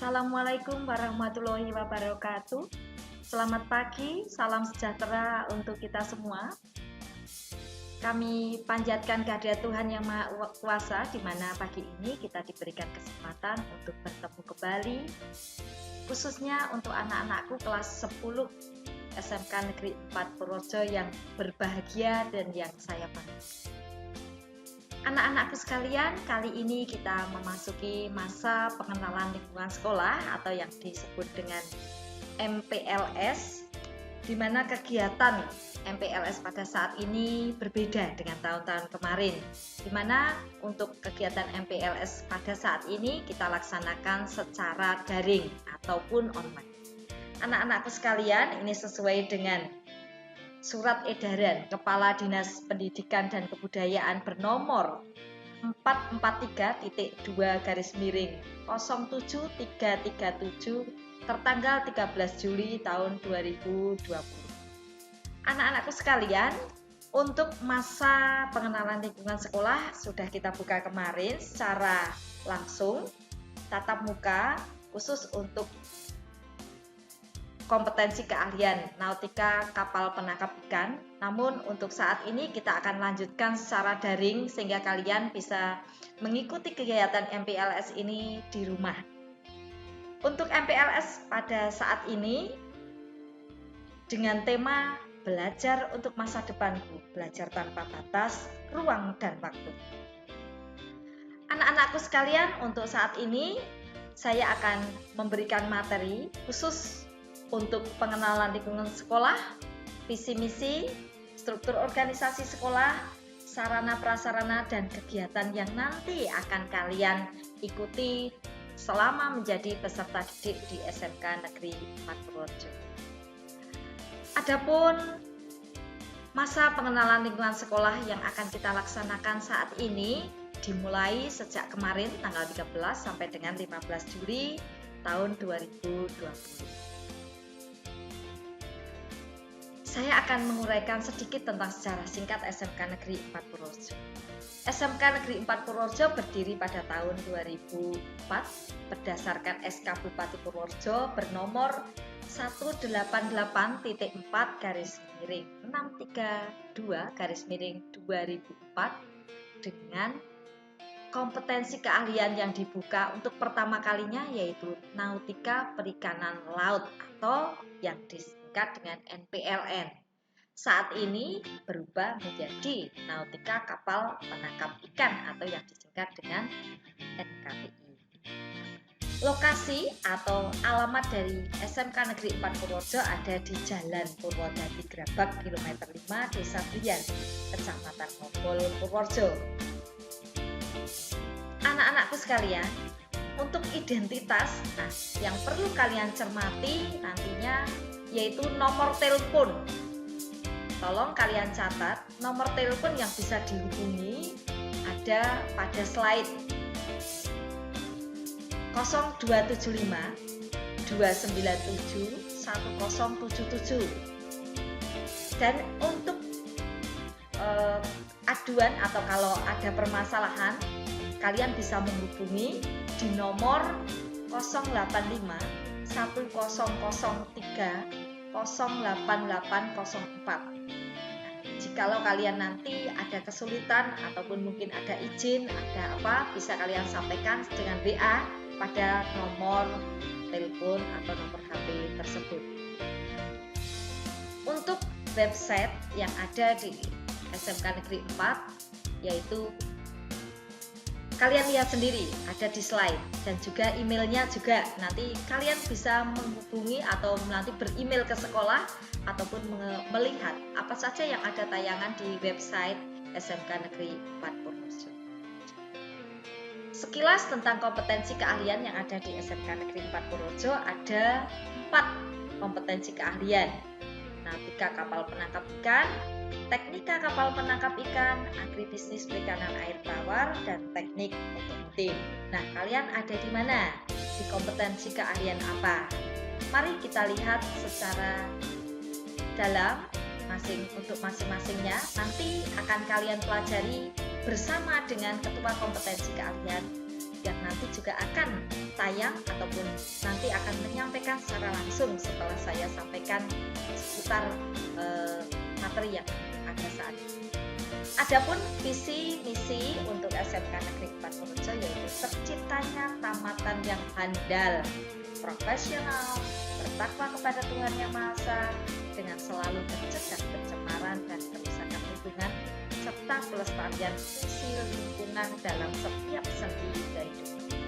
Assalamualaikum warahmatullahi wabarakatuh. Selamat pagi, salam sejahtera untuk kita semua. Kami panjatkan kehadirat Tuhan Yang Maha Kuasa, di mana pagi ini kita diberikan kesempatan untuk bertemu kembali, khususnya untuk anak-anakku kelas 10 SMK Negeri 4 Purworejo yang berbahagia dan yang saya banggakan. Anak-anakku sekalian, kali ini kita memasuki masa pengenalan lingkungan sekolah atau yang disebut dengan MPLS, di mana kegiatan MPLS pada saat ini berbeda dengan tahun-tahun kemarin, di mana untuk kegiatan MPLS pada saat ini kita laksanakan secara daring ataupun online. Anak-anakku sekalian, ini sesuai dengan Surat Edaran Kepala Dinas Pendidikan dan Kebudayaan bernomor 443-2-07337 tertanggal 13 Juli tahun 2020. Anak-anakku sekalian, untuk masa pengenalan lingkungan sekolah sudah kita buka kemarin secara langsung, tatap muka, khusus untuk kompetensi keahlian nautika kapal penangkap ikan. Namun untuk saat ini kita akan lanjutkan secara daring sehingga kalian bisa mengikuti kegiatan MPLS ini di rumah. Untuk MPLS pada saat ini dengan tema belajar untuk masa depanku, belajar tanpa batas, ruang dan waktu. Anak-anakku sekalian, untuk saat ini saya akan memberikan materi khusus untuk pengenalan lingkungan sekolah, visi misi, struktur organisasi sekolah, sarana prasarana dan kegiatan yang nanti akan kalian ikuti selama menjadi peserta didik di SMK Negeri 4 Purworejo. Adapun masa pengenalan lingkungan sekolah yang akan kita laksanakan saat ini dimulai sejak kemarin tanggal 13 sampai dengan 15 Juli tahun 2020. Saya akan menguraikan sedikit tentang sejarah singkat SMK Negeri 4 Purworejo. SMK Negeri 4 Purworejo berdiri pada tahun 2004 berdasarkan SK Bupati Purworejo bernomor 188-632-2004 dengan kompetensi keahlian yang dibuka untuk pertama kalinya yaitu Nautika Perikanan Laut atau yang disingkat dengan NPLN. Saat ini berubah menjadi Nautika Kapal Penangkap Ikan atau yang disingkat dengan NKPI. Lokasi atau alamat dari SMK Negeri 4 Purworejo ada di Jalan Purwodadi Grabak kilometer 5 Desa Buyan, Kecamatan Ngobol, Purworejo. Anak-anakku sekalian, untuk identitas, yang perlu kalian cermati nantinya yaitu nomor telepon. Tolong kalian catat, nomor telepon yang bisa dihubungi ada pada slide 0275 297 1077. Dan untuk aduan atau kalau ada permasalahan, kalian bisa menghubungi di nomor 085 1003 08804. Jikalau kalian nanti ada kesulitan ataupun mungkin ada izin, ada apa, bisa kalian sampaikan dengan WA pada nomor telepon atau nomor HP tersebut. Untuk website yang ada di SMK Negeri 4 yaitu kalian lihat sendiri, ada di slide, dan juga emailnya juga. Nanti kalian bisa menghubungi atau nanti beremail ke sekolah ataupun melihat apa saja yang ada tayangan di website SMK Negeri 4 Purworejo. Sekilas tentang kompetensi keahlian yang ada di SMK Negeri 4 Purworejo, ada 4 kompetensi keahlian. Nautika Kapal Penangkap Ikan, Teknika Kapal Penangkap Ikan, Agribisnis Perikanan Air Tawar, dan Teknik Otomotif. Nah, kalian ada di mana? Di kompetensi keahlian apa? Mari kita lihat secara dalam untuk masing-masingnya. Nanti akan kalian pelajari bersama dengan Ketua Kompetensi Keahlian yang nanti juga akan tayang ataupun nanti akan menyampaikan secara langsung setelah saya sampaikan seputar materi yang ada saat ini. Adapun visi misi untuk SMK Negeri 4 Purworejo yaitu terciptanya tamatan yang handal, profesional, bertakwa kepada Tuhan Yang Maha Esa, dengan selalu mencegah pencemaran dan kerusakan lingkungan serta pelestarian fungsi lingkungan dalam setiap sendi kehidupan.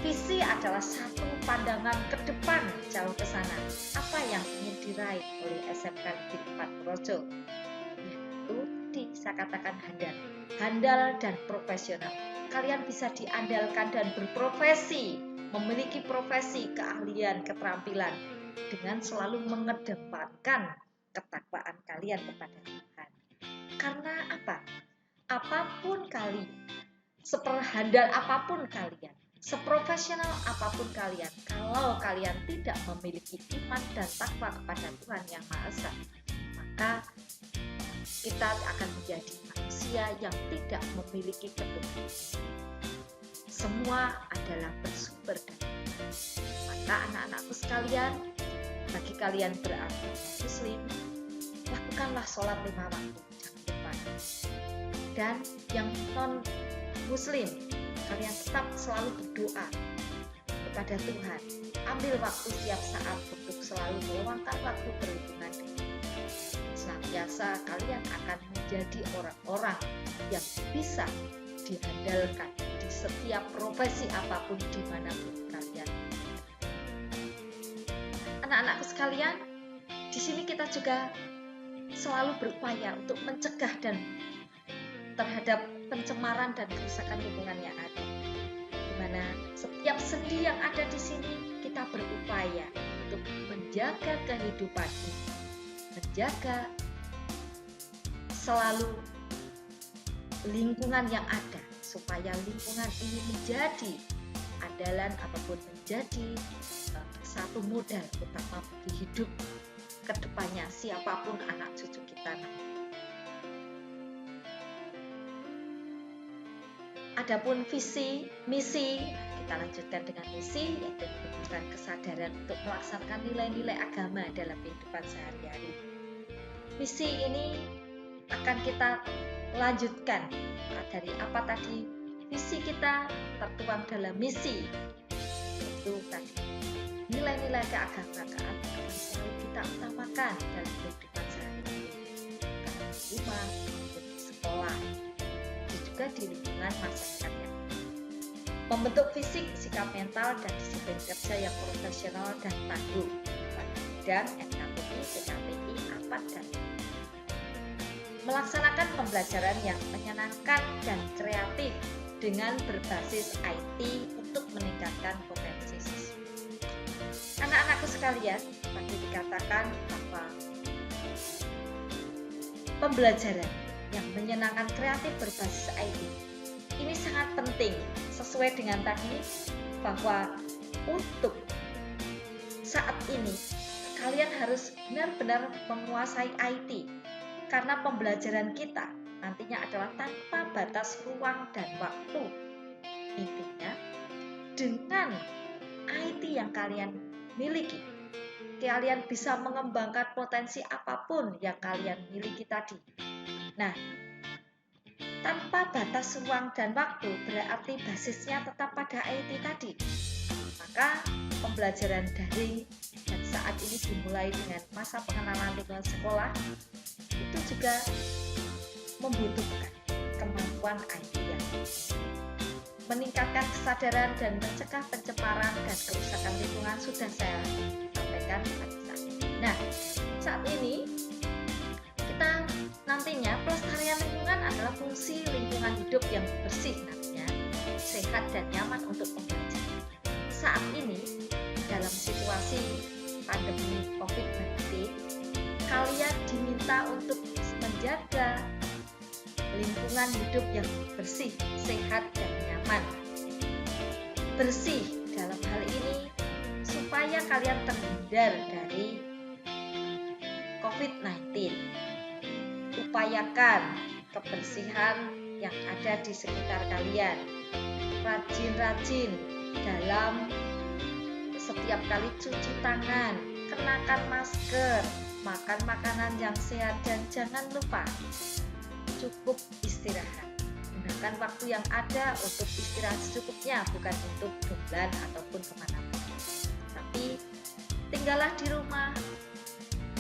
Visi adalah satu pandangan ke depan jauh ke sana. Apa yang ingin diraih oleh SMK Negeri 4 Purworejo? Yaitu saya katakan handal dan profesional. Kalian bisa diandalkan dan berprofesi, memiliki profesi, keahlian, keterampilan dengan selalu mengedepankan ketakwaan kalian kepada Tuhan. Karena apa? Apapun kalian, seperhandal apapun kalian, seprofesional apapun kalian, kalau kalian tidak memiliki iman dan takwa kepada Tuhan Yang Maha Esa, maka kita akan menjadi manusia yang tidak memiliki ketuhanan. Semua adalah bersumber dari Tuhan. Maka anak-anakku sekalian, bagi kalian beragama Muslim, lakukanlah sholat 5 waktu, jangan lupa. Dan yang non Muslim, kalian tetap selalu berdoa kepada Tuhan. Ambil waktu setiap saat untuk selalu meluangkan waktu berhubungan dengan senantiasa kalian akan menjadi orang-orang yang bisa diandalkan di setiap profesi apapun dimanapun kalian. Anak-anakku sekalian, di sini kita juga selalu berupaya untuk mencegah dan terhadap pencemaran dan kerusakan lingkungan yang ada. Di mana setiap sendi yang ada di sini kita berupaya untuk menjaga kehidupan ini, menjaga selalu lingkungan yang ada supaya lingkungan ini menjadi andalan ataupun menjadi satu modal utama bagi hidup kedepannya siapapun anak cucu kita nanti. Adapun visi, misi, kita lanjutkan dengan misi, yaitu menumbuhkan kesadaran untuk melaksanakan nilai-nilai agama dalam kehidupan sehari-hari. Misi ini akan kita lanjutkan dari apa tadi visi kita tertuang dalam misi, yaitu tadi nilai-nilai keagamaan akan selalu kita utamakan dalam kehidupan sehari-hari, di rumah, di sekolah, dan juga di lingkungan masyarakat yang membentuk fisik, sikap mental, dan disiplin kerja yang profesional dan tangguh pada bidang NKTI, PKTI, APAT, dan melaksanakan pembelajaran yang menyenangkan dan kreatif dengan berbasis IT untuk meningkatkan potensi siswa. Anak-anakku sekalian, tadi dikatakan bahwa pembelajaran yang menyenangkan kreatif berbasis IT ini sangat penting, sesuai dengan tadi bahwa untuk saat ini kalian harus benar-benar menguasai IT, karena pembelajaran kita nantinya adalah tanpa batas ruang dan waktu. Intinya, dengan IT yang kalian miliki, kalian bisa mengembangkan potensi apapun yang kalian miliki tadi. Nah, tanpa batas ruang dan waktu berarti basisnya tetap pada IT tadi. Maka pembelajaran daring dan saat ini dimulai dengan masa pengenalan lingkungan sekolah itu juga membutuhkan kemampuan IT yang meningkatkan kesadaran dan mencegah pencemaran dan kerusakan lingkungan sudah saya sampaikan pada saat ini. Nah, saat ini kita nantinya pelestarian lingkungan adalah fungsi lingkungan hidup yang bersih nantinya, sehat dan nyaman untuk pembelajar. Saat ini dalam situasi pandemi COVID-19, kalian diminta untuk menjaga lingkungan hidup yang bersih, sehat, dan nyaman. Bersih dalam hal ini supaya kalian terhindar dari COVID-19. Upayakan kebersihan yang ada di sekitar kalian. rajin-rajin dalam setiap kali cuci tangan, kenakan masker, makan makanan yang sehat, dan jangan lupa cukup istirahat. Gunakan waktu yang ada untuk istirahat secukupnya, bukan untuk beban ataupun kemana-mana. Tapi tinggallah di rumah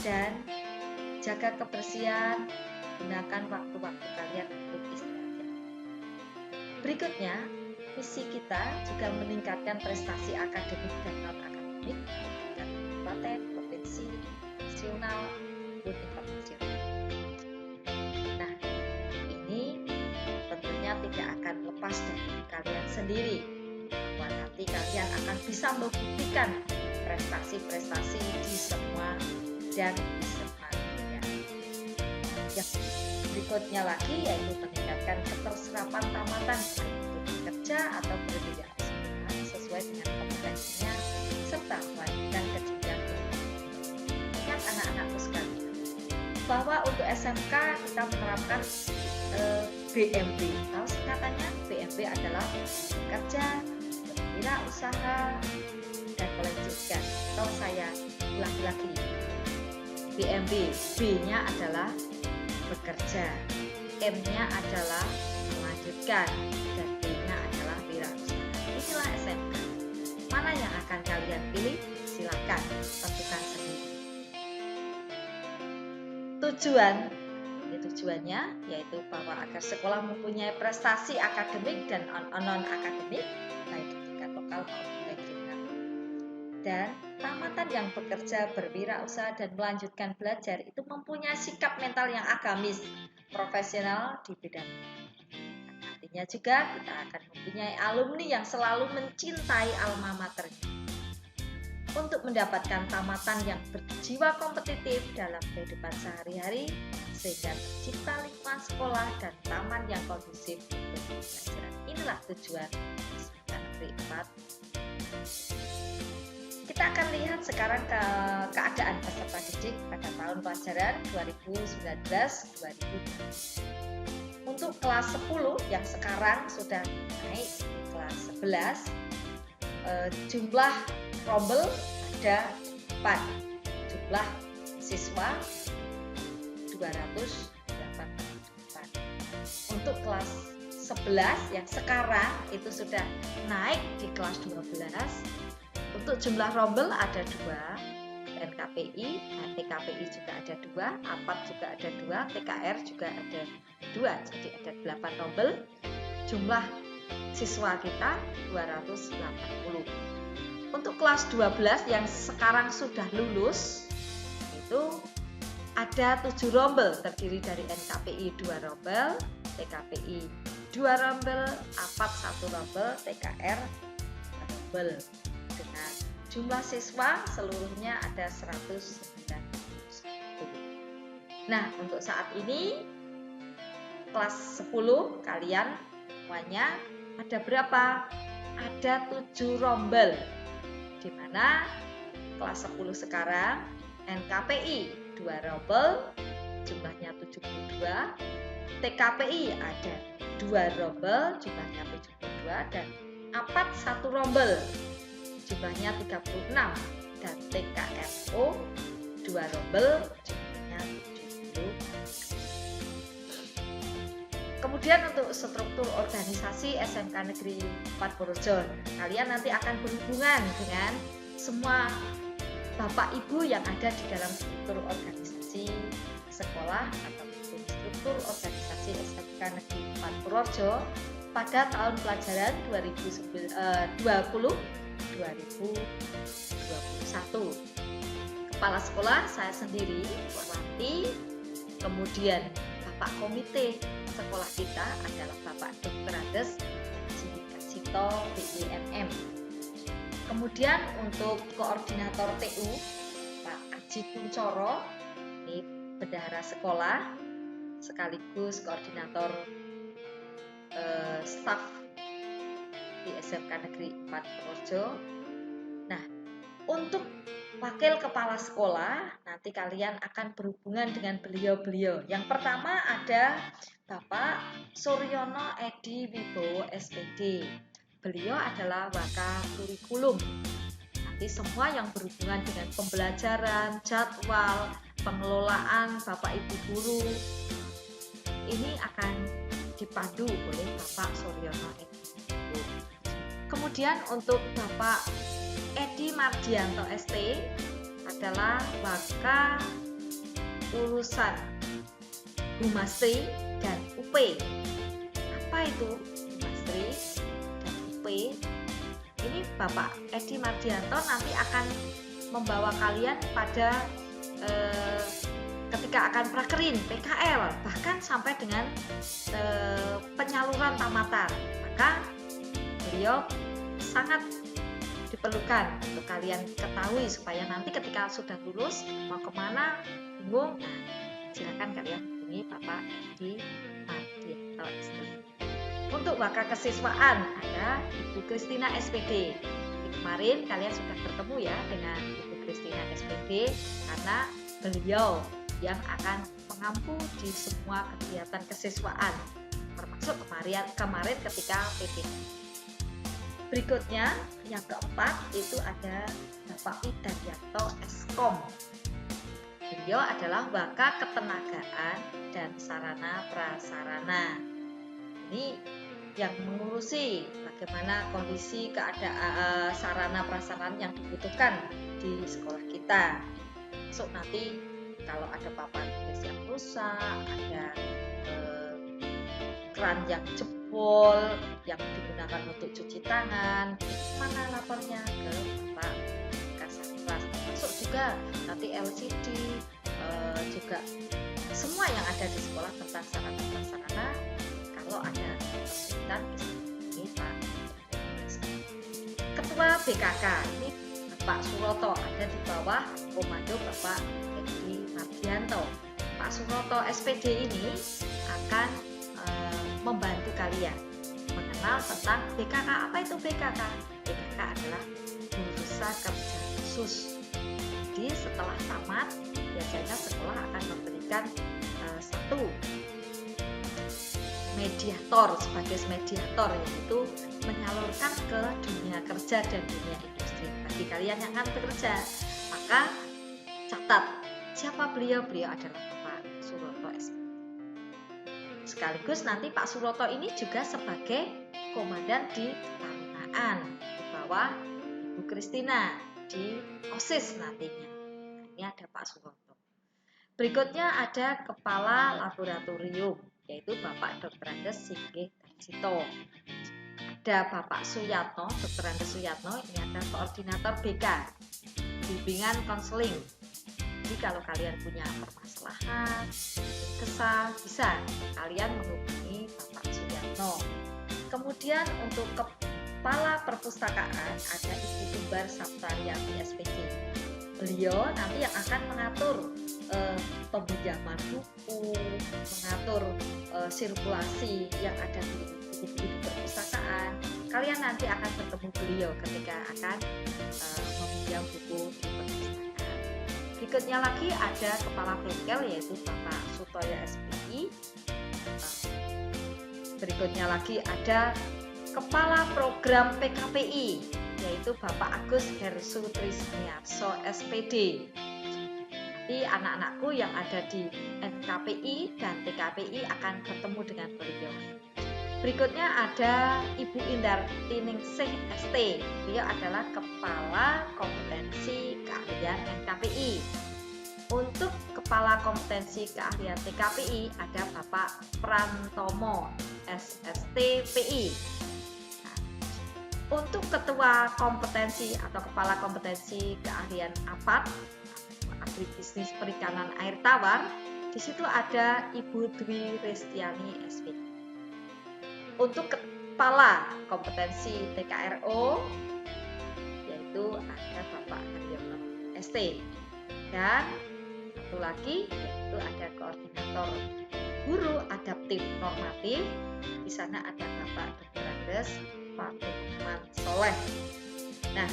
dan jaga kebersihan, gunakan waktu-waktu kalian untuk istirahat. Berikutnya, misi kita juga meningkatkan prestasi akademik dan non-akademik tingkat kabupaten, provinsi, nasional, maupun internasional. Nah, ini tentunya tidak akan lepas dari kalian sendiri, bahwa nanti kalian akan bisa membuktikan prestasi-prestasi di semua dan di semua dunia. Yang berikutnya lagi yaitu meningkatkan keterserapan tamatan, baik itu bekerja atau berbidang sesuai dengan kompetensinya, serta melanjutkan ke jenjang berikutnya. Ingat anak-anakku sekalian, bahwa untuk SMK kita menerapkan BMB. Tahu singkatannya? BMB adalah bekerja, berwirausaha, dan melanjutkan. Atau saya ulangi lagi. BMB, B-nya adalah bekerja, M-nya adalah melanjutkan, dan B-nya adalah wirausaha. Inilah SMK. Mana yang akan kalian pilih? Silakan tentukan sendiri. Tujuannya yaitu bahwa agar sekolah mempunyai prestasi akademik dan non-akademik, baik di tingkat lokal maupun regional. Dan tamatan yang bekerja, berwirausaha, dan melanjutkan belajar itu mempunyai sikap mental yang agamis, profesional di bidang. Nantinya juga kita akan mempunyai alumni yang selalu mencintai alma maternya. Untuk mendapatkan tamatan yang berjiwa kompetitif dalam kehidupan sehari-hari, sehingga tercipta lingkungan sekolah dan taman yang kondusif untuk pembelajaran. Inilah tujuan SMK Negeri 4. Kita akan lihat sekarang keadaan peserta didik pada tahun pelajaran 2019-2020. Untuk kelas 10 yang sekarang sudah naik di kelas 11, jumlah rombel ada 4, jumlah siswa 284. Untuk kelas 11 yang sekarang itu sudah naik di kelas 12. Untuk jumlah rombel ada 2, NKPI, TKPI juga ada 2, APAT juga ada 2, TKR juga ada 2, jadi ada 8 rombel. Jumlah siswa kita 280. Untuk kelas 12 yang sekarang sudah lulus itu ada 7 rombel, terdiri dari NKPI 2 rombel, TKPI 2 rombel, APAT 1 rombel, TKR 1 rombel. Dengan jumlah siswa seluruhnya ada 191. Nah, untuk saat ini kelas 10 kalian semuanya ada berapa? Ada 7 rombel. Di mana kelas 10 sekarang NKPI 2 rombel, jumlahnya 72, TKPI ada 2 rombel, jumlahnya 72, dan APAT 1 rombel, jumlahnya 36, dan TKRO 2 rombel, jumlahnya 70. Kemudian untuk struktur organisasi SMK Negeri 4 Purworejo, kalian nanti akan berhubungan dengan semua Bapak Ibu yang ada di dalam struktur organisasi sekolah ataupun struktur organisasi SMK Negeri 4 Purworejo pada tahun pelajaran 2020-2021. Kepala sekolah saya sendiri, Warwanti, kemudian Bapak Komite sekolah kita adalah Bapak Dr. Andes Cito BINM. Kemudian untuk koordinator TU Pak Aji Kuncoro, ini bendahara sekolah sekaligus koordinator staf di SMK Negeri 4 Purworejo. Nah, untuk wakil kepala sekolah nanti kalian akan berhubungan dengan beliau-beliau. Yang pertama ada Bapak Suryono Edi Wibowo SPD, beliau adalah Waka Kurikulum. Nanti semua yang berhubungan dengan pembelajaran, jadwal, pengelolaan Bapak Ibu guru ini akan dipandu oleh Bapak Suryono Edi. Kemudian untuk Bapak Edi Mardianto ST adalah Waka Urusan Humastri dan UP. Apa itu Humastri dan UP? Ini Bapak Edi Mardianto nanti akan membawa kalian pada ketika akan prakerin, PKL, bahkan sampai dengan penyaluran tamatan. Maka beliau sangat diperlukan untuk kalian ketahui supaya nanti ketika sudah lulus mau kemana bingung, nah silakan kalian hubungi Bapak Edi Mardianto ST. Untuk Waka Kesiswaan ada Ibu Kristina SPD. Kemarin kalian sudah bertemu ya dengan Ibu Kristina SPD karena beliau yang akan mengampu di semua kegiatan kesiswaan termasuk kemarin ketika PP. Berikutnya yang keempat itu ada Bapak Widaryanto Eskom. Beliau adalah Waka Ketenagaan dan Sarana Prasarana. Ini yang mengurusi bagaimana kondisi keadaan sarana prasarana yang dibutuhkan di sekolah kita. Masuk nanti kalau ada papan tulis yang rusak, ada keran yang jebol yang digunakan untuk cuci tangan, mana lapornya ke Bapak Kasatgas. Termasuk juga nanti LCD, juga semua yang ada di sekolah tentang sarana prasarana. Kalau ada kesulitan ini Pak Ketua BKK ini Pak Suroto, ada di bawah komando Bapak Edi Mardianto. Pak Suroto SPD ini akan membantu kalian mengenal tentang BKK. Apa itu BKK? BKK adalah Bursa Kerja Khusus. Jadi setelah tamat biasanya sekolah akan memberikan satu mediator sebagai mediator, yaitu menyalurkan ke dunia kerja dan dunia industri. Bagi kalian yang akan bekerja, maka catat siapa beliau. Beliau adalah Pak Suroto SPD. Sekaligus nanti Pak Suroto ini juga sebagai komandan di Tarunaan di bawah Ibu Kristina di OSIS nantinya. Ini ada Pak Suroto. Berikutnya ada Kepala Laboratorium, yaitu Bapak Dr. Andes Singgih Tajito. Ada Bapak Suyatno, Dr. Andes Suyatno, ini ada Koordinator BK, Bimbingan Konseling. Jadi kalau kalian punya permasalahan, kesal, bisa kalian menghubungi Bapak Suyatno. Kemudian untuk Kepala Perpustakaan ada Ibu Tumbar Saptaryati SPD. Beliau nanti yang akan mengatur peminjaman buku, mengatur sirkulasi yang ada di buku-buku di perpustakaan. Kalian nanti akan bertemu beliau ketika akan meminjam buku di perpustakaan. Berikutnya lagi ada Kepala Bengkel, yaitu Bapak Sutoyo SPI. Berikutnya lagi ada Kepala Program PKPI, yaitu Bapak Agus Hersu Trismiarso SPD. Nanti anak-anakku yang ada di NKPI dan TKPI akan bertemu dengan beliau. Berikutnya ada Ibu Indarti Ningsih ST. Beliau adalah Kepala Kompetensi Keahlian NKPI. Untuk Kepala Kompetensi Keahlian TKPI ada Bapak Prantomo SSTPI. Untuk Ketua Kompetensi atau Kepala Kompetensi Keahlian APAT, Agribisnis Perikanan Air Tawar, di situ ada Ibu Dwi Restiani SP. Untuk Kepala Kompetensi TKRO, yaitu ada Bapak Haryono ST. Dan satu lagi yaitu ada Koordinator Guru Adaptif Normatif. Di sana ada Bapak Dr. Andes Faturman Soleh. Nah,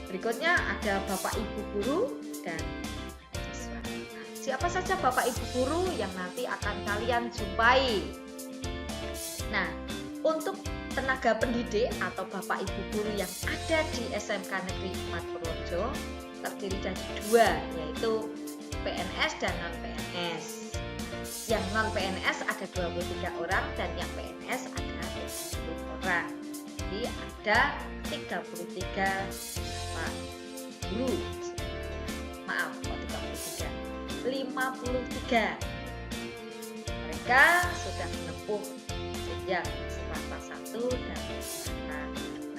berikutnya ada Bapak Ibu Guru dan siswa. Nah, siapa saja Bapak Ibu Guru yang nanti akan kalian jumpai? Nah, untuk tenaga pendidik atau Bapak Ibu guru yang ada di SMK Negeri 4 Purworejo terdiri dari 2, yaitu PNS dan non-PNS. Yang non-PNS ada 23 orang dan yang PNS ada 20 orang. Jadi ada 33 Bapak guru. Maaf, kok 33? 53. Mereka sudah menempuh sejak strata 1 dan strata 2.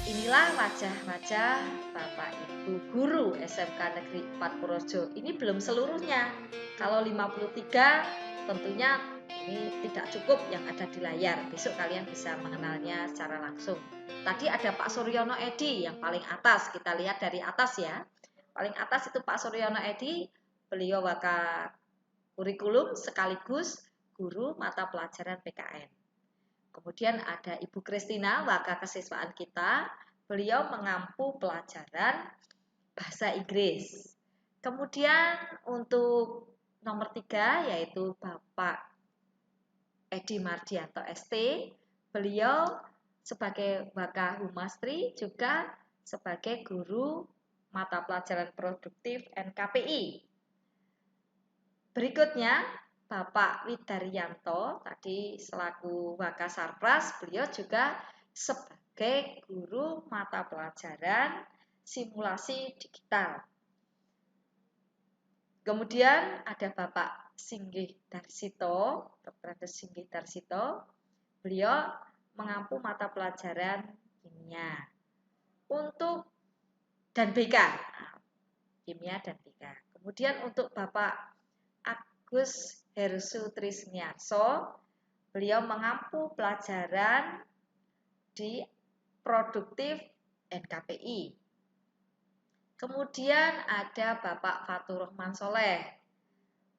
Inilah wajah-wajah Bapak Ibu guru SMK Negeri 4 Purworejo. Ini belum seluruhnya. Kalau 53 tentunya ini tidak cukup yang ada di layar. Besok kalian bisa mengenalnya secara langsung. Tadi ada Pak Suryono Edi yang paling atas. Kita lihat dari atas ya. Paling atas itu Pak Suryono Edi. Beliau waka kurikulum sekaligus guru mata pelajaran PKN. Kemudian ada Ibu Kristina, waka kesiswaan kita. Beliau mengampu pelajaran bahasa Inggris. Kemudian untuk nomor 3 yaitu Bapak Edi Mardianto ST. Beliau sebagai waka Humastri juga sebagai guru mata pelajaran produktif NKPI. Berikutnya, Bapak Widaryanto, tadi selaku Waka Sarpras, beliau juga sebagai guru mata pelajaran simulasi digital. Kemudian ada Bapak Singgih Darsito, Dr. Singgih Darsito, beliau mengampu mata pelajaran kimia dan BK, kimia dan BK. Kemudian untuk Bapak Agus Hersu Trisniarso, beliau mengampu pelajaran di produktif NKPI. Kemudian ada Bapak Fatur Rahman Soleh,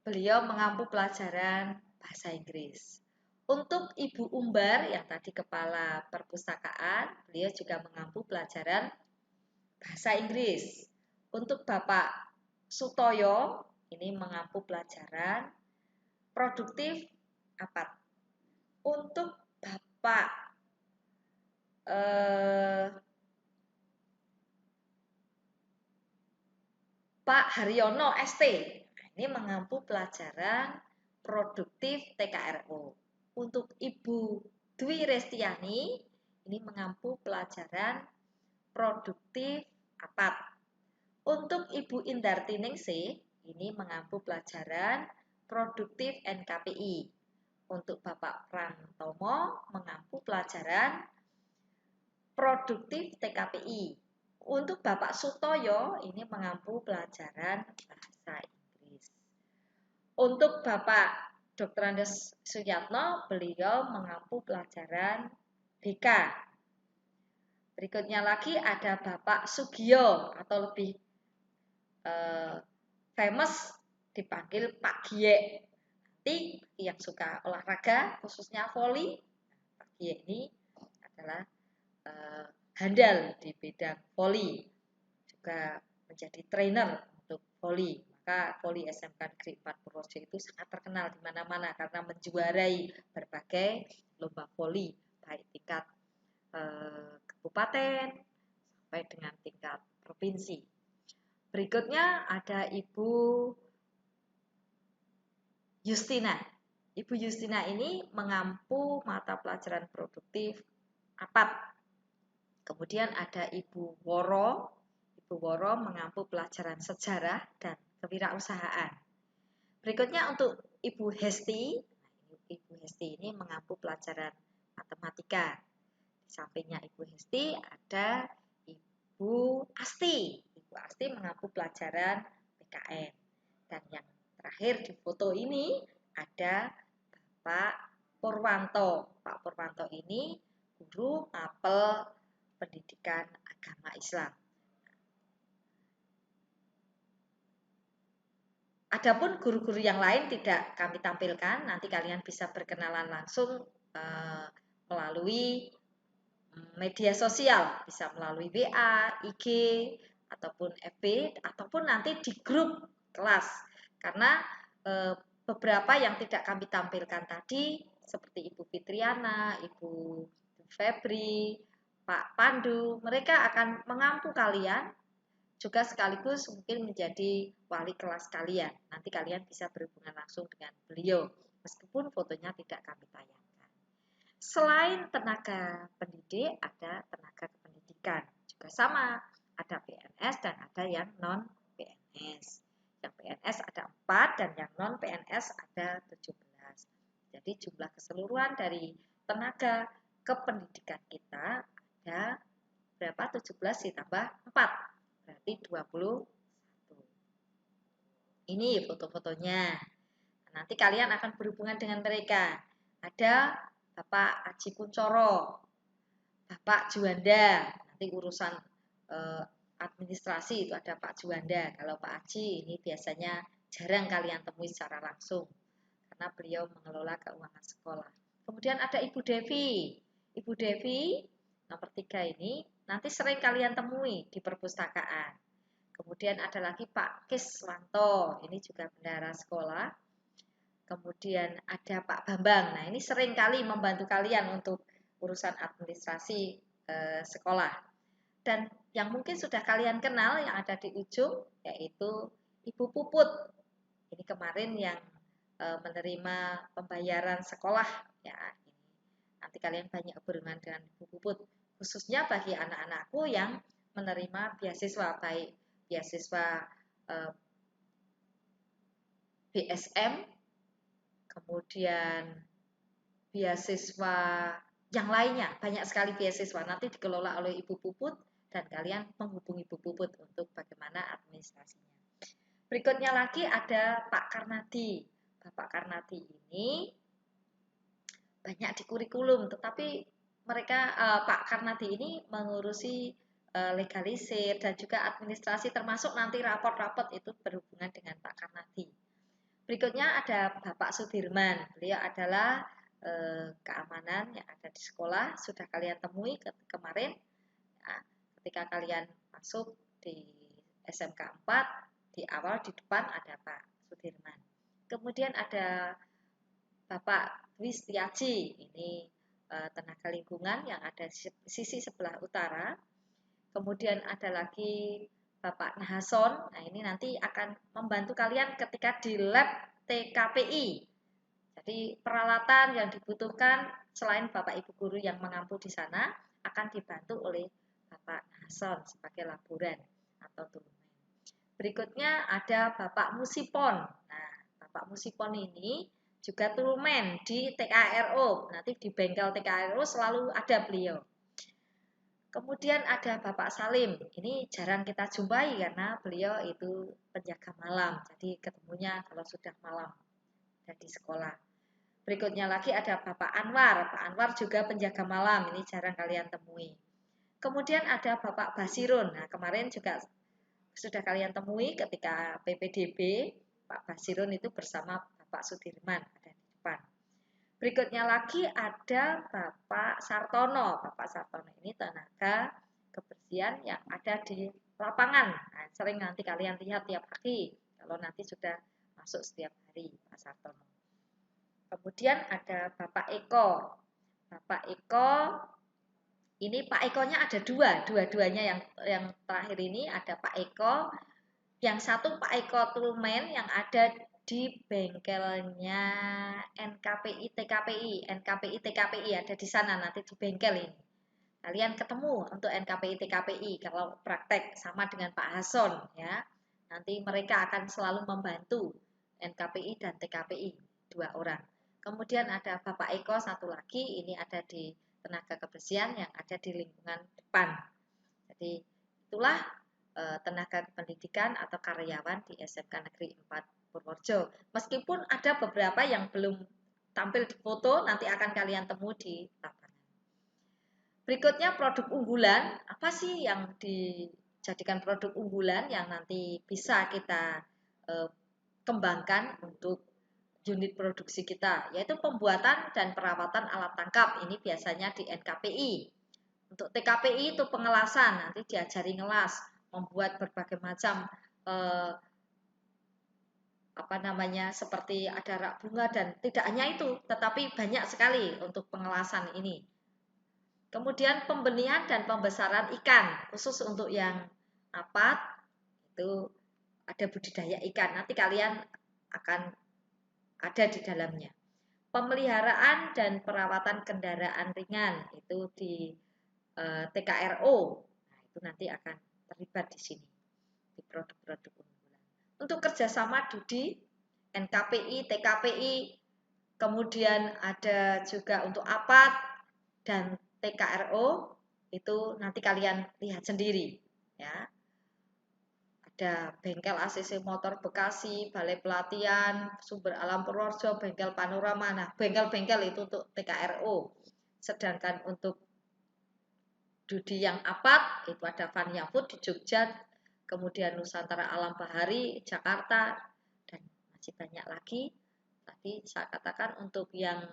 beliau mengampu pelajaran bahasa Inggris. Untuk Ibu Umbar yang tadi kepala perpustakaan, beliau juga mengampu pelajaran bahasa Inggris. Untuk Bapak Sutoyo, ini mengampu pelajaran produktif APAT. Untuk Bapak Pak Haryono ST, ini mengampu pelajaran produktif TKRO. Untuk Ibu Dwi Restiani, ini mengampu pelajaran produktif APAT. Untuk Ibu Indarti Ningsih, ini mengampu pelajaran produktif NKPI. Untuk Bapak Prantomo mengampu pelajaran produktif TKPI. Untuk Bapak Sutoyo ini mengampu pelajaran bahasa Inggris. Untuk Bapak Dr. Andes Suyatno, beliau mengampu pelajaran BK. Berikutnya lagi ada Bapak Sugio atau lebih famous dipanggil Pak Gie. Nanti yang suka olahraga khususnya voli, Pak Gie ini adalah handal di bidang voli, juga menjadi trainer untuk voli. Maka voli SMK Negeri 4 Purworejo itu sangat terkenal di mana-mana karena menjuarai berbagai lomba voli baik tingkat kabupaten sampai dengan tingkat provinsi. Berikutnya ada Ibu Justina. Ibu Justina ini mengampu mata pelajaran produktif APAT. Kemudian ada Ibu Woro. Ibu Woro mengampu pelajaran sejarah dan kewirausahaan. Berikutnya untuk Ibu Hesti. Ibu Hesti ini mengampu pelajaran matematika. Di sampingnya Ibu Hesti ada Ibu Asti. Ibu Asti mengampu pelajaran PKN. Dan yang terakhir di foto ini ada Bapak Purwanto. Pak Purwanto ini guru mapel pendidikan agama Islam. Adapun guru-guru yang lain tidak kami tampilkan, nanti kalian bisa berkenalan langsung melalui media sosial, bisa melalui WA, IG, ataupun FB, ataupun nanti di grup kelas. Karena beberapa yang tidak kami tampilkan tadi seperti Ibu Fitriana, Ibu Febri, Pak Pandu, mereka akan mengampu kalian juga sekaligus mungkin menjadi wali kelas kalian. Nanti kalian bisa berhubungan langsung dengan beliau, meskipun fotonya tidak kami tayangkan. Selain tenaga pendidik, ada tenaga kependidikan. Juga sama, ada PNS dan ada yang non-PNS. Yang PNS ada 4 dan yang non-PNS ada 17. Jadi jumlah keseluruhan dari tenaga kependidikan kita ada berapa? 17 ditambah 4. Berarti 21. Ini foto-fotonya. Nanti kalian akan berhubungan dengan mereka. Ada Bapak Aji Kuncoro, Bapak Juanda. Nanti urusan administrasi itu ada Pak Juanda. Kalau Pak Aji ini biasanya jarang kalian temui secara langsung karena beliau mengelola keuangan sekolah. Kemudian ada Ibu Devi. Ibu Devi nomor 3 ini nanti sering kalian temui di perpustakaan. Kemudian ada lagi Pak Kiswanto, ini juga bendahara sekolah. Kemudian ada Pak Bambang, nah ini sering kali membantu kalian untuk urusan administrasi sekolah. Dan yang mungkin sudah kalian kenal yang ada di ujung, yaitu Ibu Puput. Ini kemarin yang menerima pembayaran sekolah, ya. Nanti kalian banyak berhubungan dengan Ibu Puput, khususnya bagi anak-anakku yang menerima beasiswa, baik beasiswa BSM, kemudian beasiswa yang lainnya, banyak sekali beasiswa nanti dikelola oleh Ibu Puput dan kalian menghubungi Ibu Puput untuk bagaimana administrasinya. Berikutnya lagi ada Pak Karnadi. Bapak Karnadi ini banyak di kurikulum, tetapi mereka Pak Karnadi ini mengurusi legalisir dan juga administrasi, termasuk nanti raport-raport itu berhubungan dengan Pak Karnadi. Berikutnya ada Bapak Sudirman. Beliau adalah keamanan yang ada di sekolah. Sudah kalian temui kemarin. Nah, ketika kalian masuk di SMK 4, di awal di depan ada Pak Sudirman. Kemudian ada Bapak Dwi Setiaji. Ini tenaga lingkungan yang ada di sisi sebelah utara. Kemudian ada lagi Bapak Nahason. Nah, ini nanti akan membantu kalian ketika di lab TKPI. Jadi peralatan yang dibutuhkan selain Bapak Ibu guru yang mengampu di sana akan dibantu oleh Bapak Nahason sebagai laboran atau turunan. Berikutnya ada Bapak Musipon. Nah, Bapak Musipon ini juga turumen di TKRO. Nanti di bengkel TKRO selalu ada beliau. Kemudian ada Bapak Salim, ini jarang kita jumpai karena beliau itu penjaga malam, jadi ketemunya kalau sudah malam dan di sekolah. Berikutnya lagi ada Bapak Anwar, Pak Anwar juga penjaga malam, ini jarang kalian temui. Kemudian ada Bapak Basirun, nah kemarin juga sudah kalian temui ketika PPDB, Pak Basirun itu bersama Bapak Sudirman ada di depan. Berikutnya lagi ada Bapak Sartono. Bapak Sartono ini tenaga kebersihan yang ada di lapangan. Nah, sering nanti kalian lihat tiap hari. Kalau nanti sudah masuk setiap hari, Pak Sartono. Kemudian ada Bapak Eko. Bapak Eko, ini Pak Ekonya ada dua-duanya yang terakhir ini ada Pak Eko. Yang satu Pak Eko Turumen yang ada di bengkelnya NKPI TKPI ada di sana nanti di bengkel ini. Kalian ketemu untuk NKPI TKPI kalau praktek sama dengan Pak Hason ya. Nanti mereka akan selalu membantu NKPI dan TKPI 2 orang. Kemudian ada Bapak Eko satu lagi, ini ada di tenaga kebersihan yang ada di lingkungan depan. Jadi itulah tenaga kependidikan atau karyawan di SMK Negeri 4 Purworejo. Meskipun ada beberapa yang belum tampil di foto, nanti akan kalian temui di lapangan. Berikutnya produk unggulan, apa sih yang dijadikan produk unggulan yang nanti bisa kita kembangkan untuk unit produksi kita, yaitu pembuatan dan perawatan alat tangkap. Ini biasanya di NKPI. Untuk TKPI itu pengelasan, nanti diajari ngelas, membuat berbagai macam seperti ada rak bunga, dan tidak hanya itu, tetapi banyak sekali untuk pengelasan ini. Kemudian pembenihan dan pembesaran ikan, khusus untuk yang apat itu ada budidaya ikan, nanti kalian akan ada di dalamnya. Pemeliharaan dan perawatan kendaraan ringan itu di TKRO, nah, itu nanti akan terlibat di sini di produk-produk unggulan. Untuk kerjasama DUDI, NKPI, TKPI, kemudian ada juga untuk APAT dan TKRO, itu nanti kalian lihat sendiri ya. Ada bengkel ACC Motor Bekasi, Balai Pelatihan, Sumber Alam Purworejo, bengkel Panorama. Nah, bengkel-bengkel itu untuk TKRO. Sedangkan untuk DUDI yang APAT itu ada Vania Food di Jogja, kemudian Nusantara Alam Bahari Jakarta, dan masih banyak lagi. Tadi saya katakan untuk yang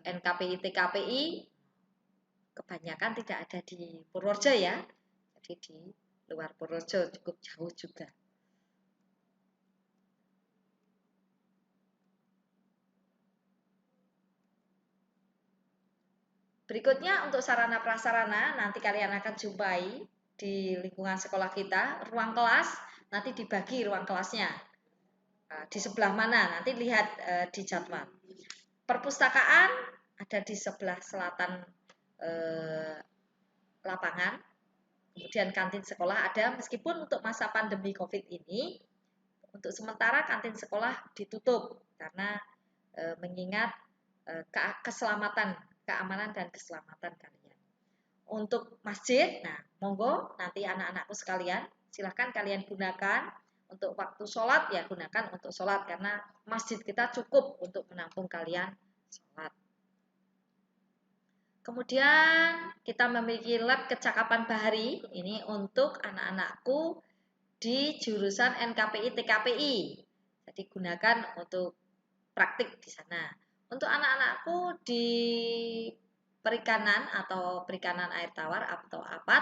NKPI, TKPI kebanyakan tidak ada di Purworejo ya, jadi di luar Purworejo, cukup jauh juga. Berikutnya untuk sarana prasarana, nanti kalian akan jumpai di lingkungan sekolah kita. Ruang kelas nanti dibagi ruang kelasnya di sebelah mana, nanti lihat di jadwal. Perpustakaan ada di sebelah selatan lapangan. Kemudian kantin sekolah ada, meskipun untuk masa pandemi COVID ini, untuk sementara kantin sekolah ditutup karena mengingat keselamatan, keamanan dan keselamatan kalian. Untuk masjid, nah monggo nanti anak-anakku sekalian, silahkan kalian gunakan untuk waktu sholat, ya gunakan untuk sholat, karena masjid kita cukup untuk menampung kalian sholat. Kemudian kita memiliki lab kecakapan bahari, ini untuk anak-anakku di jurusan NKPI, TKPI. Jadi gunakan untuk praktik di sana. Untuk anak-anakku di perikanan atau perikanan air tawar atau APAT,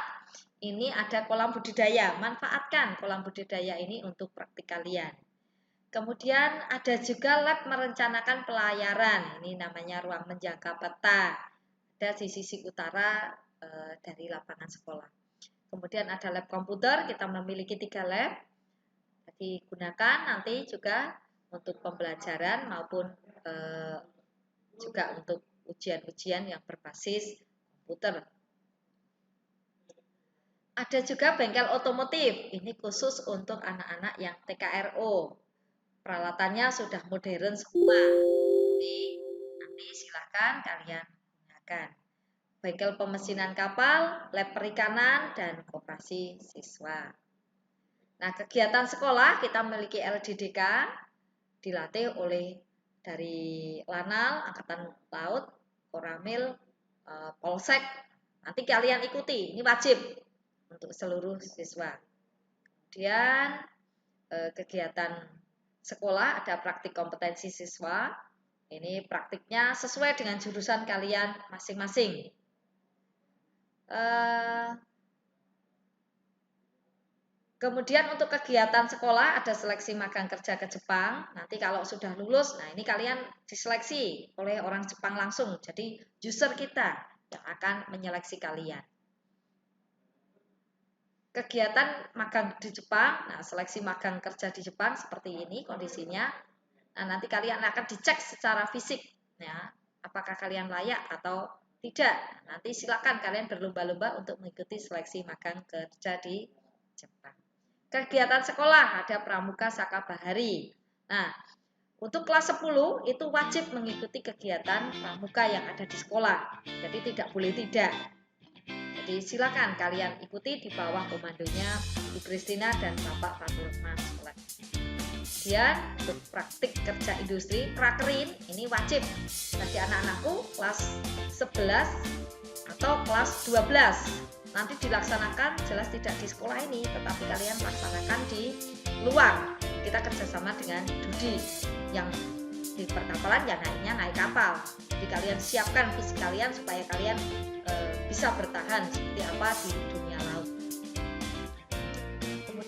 ini ada kolam budidaya. Manfaatkan kolam budidaya ini untuk praktik kalian. Kemudian ada juga lab merencanakan pelayaran. Ini namanya ruang menjangka peta. Ada di sisi utara dari lapangan sekolah. Kemudian ada lab komputer, kita memiliki 3 lab. Jadi gunakan nanti juga untuk pembelajaran maupun juga untuk ujian-ujian yang berbasis komputer. Ada juga bengkel otomotif, ini khusus untuk anak-anak yang TKRO. Peralatannya sudah modern semua. Jadi nanti silahkan kalian gunakan. Bengkel pemesinan kapal, lab perikanan, dan koperasi siswa. Nah, kegiatan sekolah kita memiliki LDDK, dilatih oleh dari Lanal, Angkatan Laut, Koramil, Polsek. Nanti kalian ikuti, ini wajib untuk seluruh siswa. Kemudian kegiatan sekolah ada praktik kompetensi siswa. Ini praktiknya sesuai dengan jurusan kalian masing-masing. Kemudian untuk kegiatan sekolah ada seleksi magang kerja ke Jepang. Nanti kalau sudah lulus, nah ini kalian diseleksi oleh orang Jepang langsung. Jadi user kita yang akan menyeleksi kalian. Kegiatan magang di Jepang, nah seleksi magang kerja di Jepang seperti ini kondisinya. Nah nanti kalian akan dicek secara fisik, ya, apakah kalian layak atau tidak. Nanti silakan kalian berlomba-lomba untuk mengikuti seleksi magang kerja di Jepang. Kegiatan sekolah ada pramuka saka bahari. Nah, untuk kelas 10 itu wajib mengikuti kegiatan pramuka yang ada di sekolah. Jadi tidak boleh tidak. Jadi silakan kalian ikuti di bawah komandonya Bu Kristina dan Bapak Fatur Rahman. Kemudian untuk praktik kerja industri prakerin ini wajib bagi anak-anakku kelas 11 atau kelas 12. Nanti dilaksanakan jelas tidak di sekolah ini, tetapi kalian laksanakan di luar. Kita kerjasama dengan DUDI yang di perkapalan, ya naik kapal. Jadi kalian siapkan fisik kalian supaya kalian bisa bertahan seperti apa di dunia laut.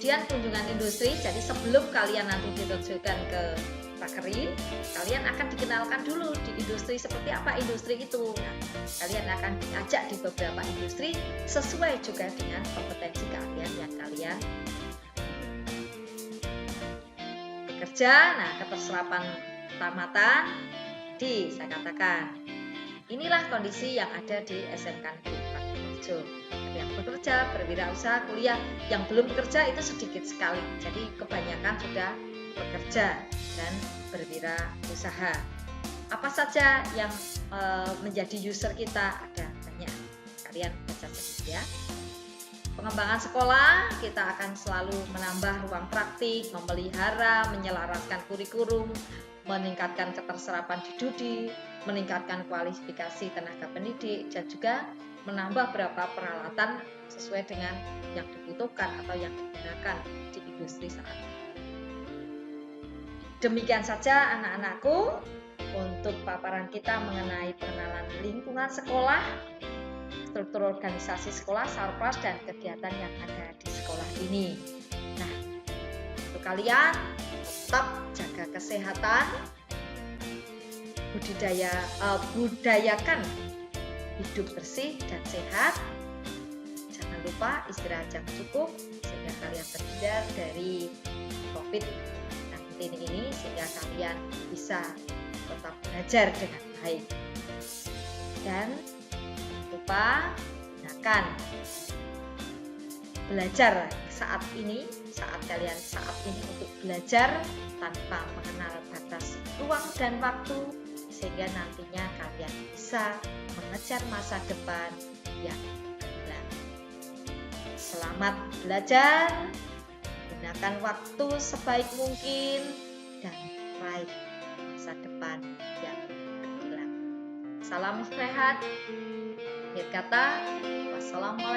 Kemudian kunjungan industri, jadi sebelum kalian nanti diterjunkan ke Pakerin, kalian akan dikenalkan dulu di industri seperti apa industri itu. Nah, kalian akan diajak di beberapa industri sesuai juga dengan kompetensi keahlian yang kalian bekerja. Nah, keterserapan tamatan saya katakan inilah kondisi yang ada di SMK Negeri 4 Purworejo. Yang bekerja, berwirausaha, kuliah, yang belum bekerja itu sedikit sekali. Jadi kebanyakan sudah bekerja dan berwirausaha. Apa saja yang menjadi user kita? Ada banyak. Kalian baca sendiri ya. Pengembangan sekolah, kita akan selalu menambah ruang praktik, memelihara, menyelaraskan kurikulum, meningkatkan keterserapan dididik, meningkatkan kualifikasi tenaga pendidik, dan juga menambah beberapa peralatan sesuai dengan yang dibutuhkan atau yang digunakan di industri saat ini. Demikian saja anak-anakku untuk paparan kita mengenai pengenalan lingkungan sekolah, struktur organisasi sekolah, sarpras, dan kegiatan yang ada di sekolah ini. Nah, untuk kalian tetap jaga kesehatan, budayakan hidup bersih dan sehat. Jangan lupa istirahat yang cukup sehingga kalian terhindar dari COVID-19 ini, sehingga kalian bisa tetap belajar dengan baik. Dan lupa gunakan belajar saat ini untuk belajar tanpa mengenal batas ruang dan waktu, sehingga nantinya kalian bisa mengejar masa depan yang gemilang. Selamat belajar, gunakan waktu sebaik mungkin, dan raih masa depan yang gemilang. Salam sehat. Akhir kata, wassalamualaikum